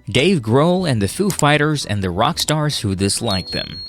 Dave Grohl and the Foo Fighters and the Rockstars who dislike them.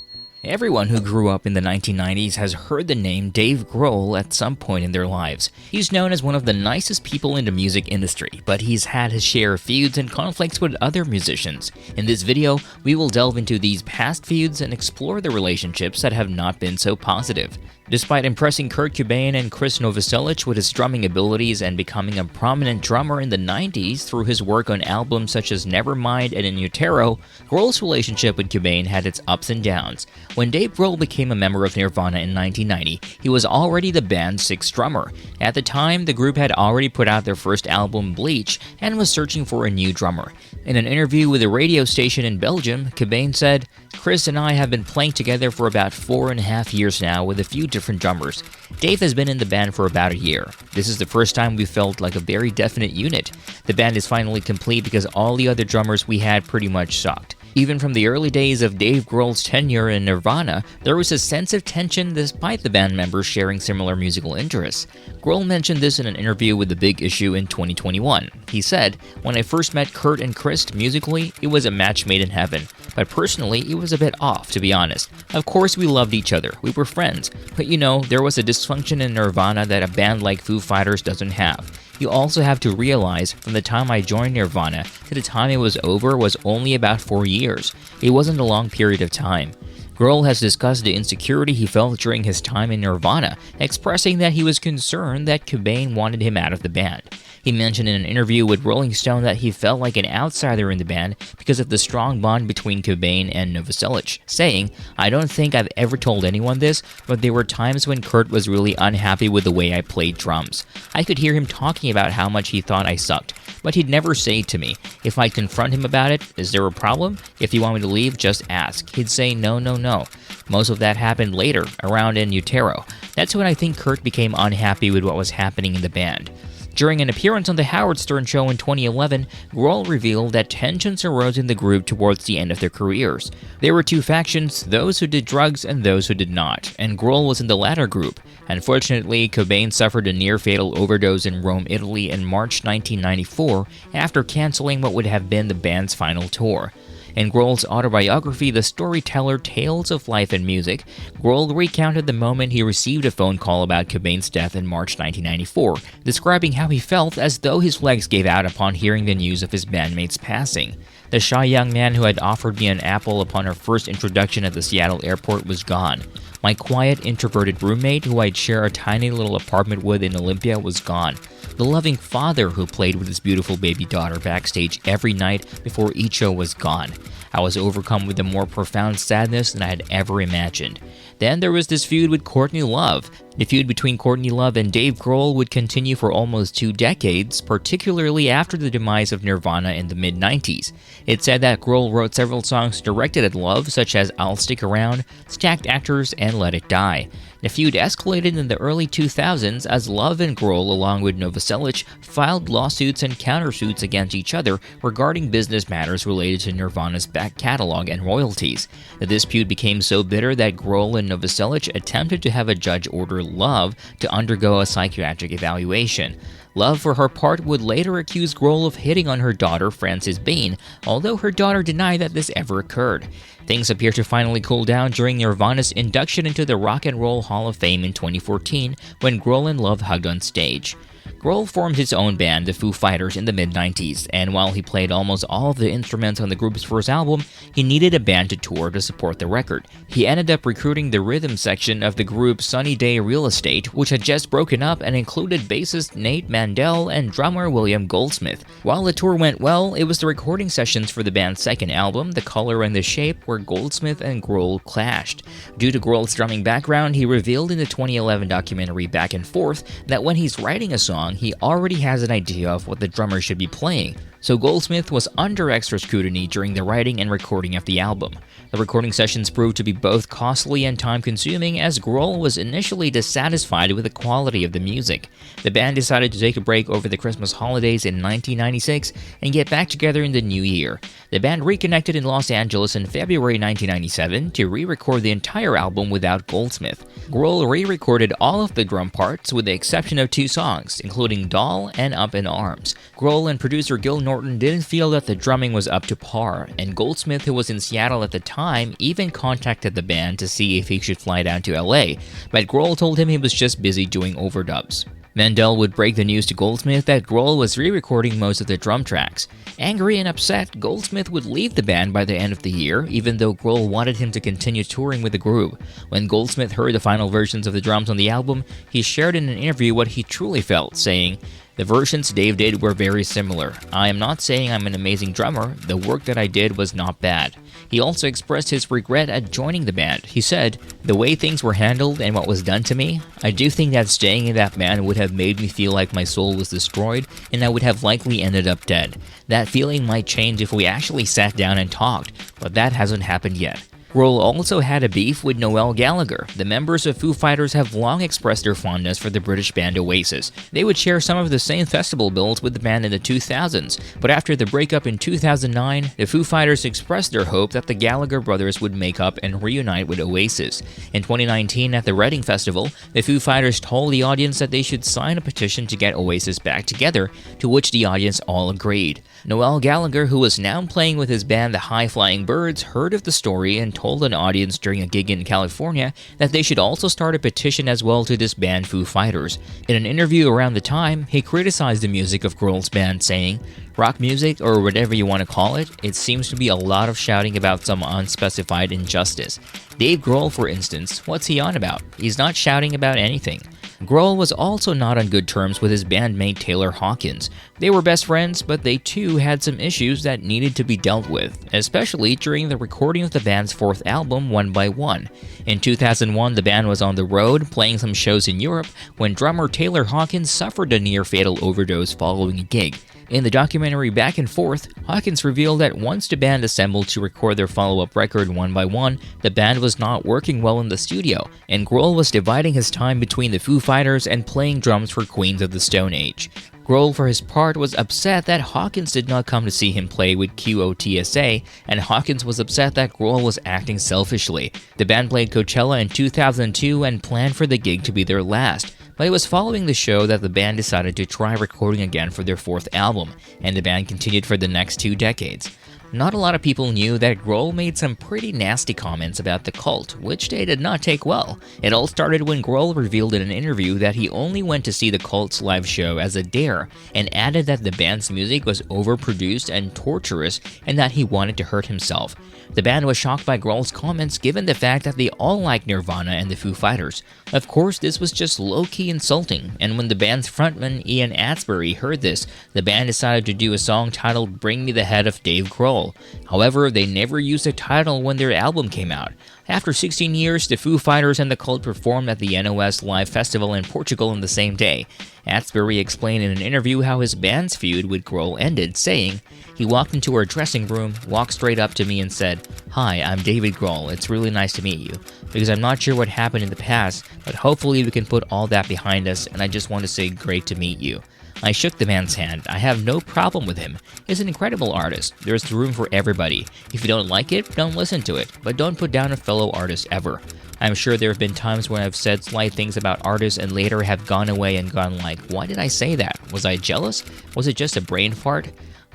Everyone who grew up in the 1990s has heard the name Dave Grohl at some point in their lives. He's known as one of the nicest people in the music industry, but he's had his share of feuds and conflicts with other musicians. In this video, we will delve into these past feuds and explore the relationships that have not been so positive. Despite impressing Kurt Cobain and Chris Novoselic with his drumming abilities and becoming a prominent drummer in the 90s through his work on albums such as Nevermind and In Utero, Grohl's relationship with Cobain had its ups and downs. When Dave Grohl became a member of Nirvana in 1990, he was already the band's sixth drummer. At the time, the group had already put out their first album, Bleach, and was searching for a new drummer. In an interview with a radio station in Belgium, Cobain said, "Chris and I have been playing together for about 4.5 years now with a few different drummers. Dave has been in the band for about a year. This is the first time we felt like a very definite unit. The band is finally complete because all the other drummers we had pretty much sucked." Even from the early days of Dave Grohl's tenure in Nirvana, there was a sense of tension despite the band members sharing similar musical interests. Grohl mentioned this in an interview with The Big Issue in 2021. He said, "When I first met Kurt and Chris, musically, it was a match made in heaven. But personally, it was a bit off, to be honest. Of course we loved each other, we were friends. But there was a dysfunction in Nirvana that a band like Foo Fighters doesn't have. You also have to realize, from the time I joined Nirvana to the time it was over was only about 4 years. It wasn't a long period of time." Grohl has discussed the insecurity he felt during his time in Nirvana, expressing that he was concerned that Cobain wanted him out of the band. He mentioned in an interview with Rolling Stone that he felt like an outsider in the band because of the strong bond between Cobain and Novoselic, saying, "I don't think I've ever told anyone this, but there were times when Kurt was really unhappy with the way I played drums. I could hear him talking about how much he thought I sucked, but he'd never say it to me. If I'd confront him about it, is there a problem? If you want me to leave, just ask. He'd say no, no, no. Most of that happened later, around In Utero. That's when I think Kurt became unhappy with what was happening in the band." During an appearance on The Howard Stern Show in 2011, Grohl revealed that tensions arose in the group towards the end of their careers. There were two factions, those who did drugs and those who did not, and Grohl was in the latter group. Unfortunately, Cobain suffered a near-fatal overdose in Rome, Italy in March 1994 after canceling what would have been the band's final tour. In Grohl's autobiography, The Storyteller: Tales of Life and Music, Grohl recounted the moment he received a phone call about Cobain's death in March 1994, describing how he felt as though his legs gave out upon hearing the news of his bandmate's passing. "The shy young man who had offered me an apple upon our first introduction at the Seattle airport was gone. My quiet, introverted roommate who I'd share a tiny little apartment with in Olympia was gone. The loving father who played with his beautiful baby daughter backstage every night before each show was gone. I was overcome with a more profound sadness than I had ever imagined." Then there was this feud with Courtney Love. The feud between Courtney Love and Dave Grohl would continue for almost 2 decades, particularly after the demise of Nirvana in the mid-90s. It's said that Grohl wrote several songs directed at Love, such as I'll Stick Around, Stacked Actors, and Let It Die. The feud escalated in the early 2000s as Love and Grohl, along with Novoselic, filed lawsuits and countersuits against each other regarding business matters related to Nirvana's back catalog and royalties. The dispute became so bitter that Grohl and Novoselic attempted to have a judge order Love to undergo a psychiatric evaluation. Love, for her part, would later accuse Grohl of hitting on her daughter, Frances Bain, although her daughter denied that this ever occurred. Things appear to finally cool down during Nirvana's induction into the Rock and Roll Hall of Fame in 2014, when Grohl and Love hugged on stage. Grohl formed his own band, the Foo Fighters, in the mid-90s, and while he played almost all of the instruments on the group's first album, he needed a band to tour to support the record. He ended up recruiting the rhythm section of the group Sunny Day Real Estate, which had just broken up and included bassist Nate Mandel and drummer William Goldsmith. While the tour went well, it was the recording sessions for the band's second album, The Color and the Shape, where Goldsmith and Grohl clashed. Due to Grohl's drumming background, he revealed in the 2011 documentary Back and Forth that when he's writing a song, he already has an idea of what the drummer should be playing. So Goldsmith was under extra scrutiny during the writing and recording of the album. The recording sessions proved to be both costly and time-consuming, as Grohl was initially dissatisfied with the quality of the music. The band decided to take a break over the Christmas holidays in 1996 and get back together in the new year. The band reconnected in Los Angeles in February 1997 to re-record the entire album without Goldsmith. Grohl re-recorded all of the drum parts with the exception of 2 songs, including Doll and Up in Arms. Grohl and producer Gil Norton didn't feel that the drumming was up to par, and Goldsmith, who was in Seattle at the time, even contacted the band to see if he should fly down to LA, but Grohl told him he was just busy doing overdubs. Mandel would break the news to Goldsmith that Grohl was re-recording most of the drum tracks. Angry and upset, Goldsmith would leave the band by the end of the year, even though Grohl wanted him to continue touring with the group. When Goldsmith heard the final versions of the drums on the album, he shared in an interview what he truly felt, saying, "The versions Dave did were very similar. I am not saying I'm an amazing drummer, the work that I did was not bad." He also expressed his regret at joining the band. He said, "The way things were handled and what was done to me, I do think that staying in that band would have made me feel like my soul was destroyed and I would have likely ended up dead. That feeling might change if we actually sat down and talked, but that hasn't happened yet." Grohl also had a beef with Noel Gallagher. The members of Foo Fighters have long expressed their fondness for the British band Oasis. They would share some of the same festival bills with the band in the 2000s, but after the breakup in 2009, the Foo Fighters expressed their hope that the Gallagher brothers would make up and reunite with Oasis. In 2019, at the Reading Festival, the Foo Fighters told the audience that they should sign a petition to get Oasis back together, to which the audience all agreed. Noel Gallagher, who was now playing with his band the High Flying Birds, heard of the story and told an audience during a gig in California that they should also start a petition as well to disband Foo Fighters. In an interview around the time, he criticized the music of Grohl's band, saying, "Rock music, or whatever you want to call it, it seems to be a lot of shouting about some unspecified injustice. Dave Grohl, for instance, what's he on about? He's not shouting about anything." Grohl was also not on good terms with his bandmate Taylor Hawkins. They were best friends, but they too had some issues that needed to be dealt with, especially during the recording of the band's fourth album, One by One. In 2001, the band was on the road, playing some shows in Europe, when drummer Taylor Hawkins suffered a near-fatal overdose following a gig. In the documentary Back and Forth, Hawkins revealed that once the band assembled to record their follow-up record One by One, the band was not working well in the studio, and Grohl was dividing his time between the Foo Fighters and playing drums for Queens of the Stone Age. Grohl, for his part, was upset that Hawkins did not come to see him play with QOTSA, and Hawkins was upset that Grohl was acting selfishly. The band played Coachella in 2002 and planned for the gig to be their last. But it was following the show that the band decided to try recording again for their fourth album, and the band continued for the next 2 decades. Not a lot of people knew that Grohl made some pretty nasty comments about the cult, which they did not take well. It all started when Grohl revealed in an interview that he only went to see the cult's live show as a dare, and added that the band's music was overproduced and torturous, and that he wanted to hurt himself. The band was shocked by Grohl's comments given the fact that they all liked Nirvana and the Foo Fighters. Of course, this was just low-key insulting, and when the band's frontman Ian Astbury heard this, the band decided to do a song titled Bring Me the Head of Dave Grohl. However, they never used the title when their album came out. After 16 years, the Foo Fighters and the cult performed at the NOS Live Festival in Portugal on the same day. Astbury explained in an interview how his band's feud with Grohl ended, saying, "He walked into our dressing room, walked straight up to me and said, 'Hi, I'm David Grohl, it's really nice to meet you. Because I'm not sure what happened in the past, but hopefully we can put all that behind us, and I just want to say great to meet you.' I shook the man's hand. I have no problem with him. He's an incredible artist. There's room for everybody. If you don't like it, don't listen to it, but don't put down a fellow artist ever. I'm sure there have been times when I've said slight things about artists and later have gone away and gone like, why did I say that? Was I jealous? Was it just a brain fart?"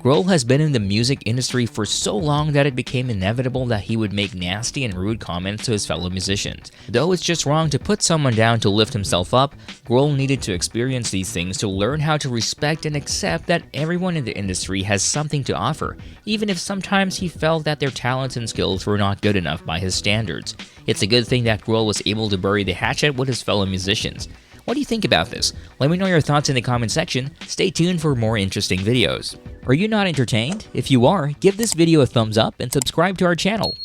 Grohl has been in the music industry for so long that it became inevitable that he would make nasty and rude comments to his fellow musicians. Though it's just wrong to put someone down to lift himself up, Grohl needed to experience these things to learn how to respect and accept that everyone in the industry has something to offer, even if sometimes he felt that their talents and skills were not good enough by his standards. It's a good thing that Grohl was able to bury the hatchet with his fellow musicians. What do you think about this? Let me know your thoughts in the comment section. Stay tuned for more interesting videos. Are you not entertained? If you are, give this video a thumbs up and subscribe to our channel.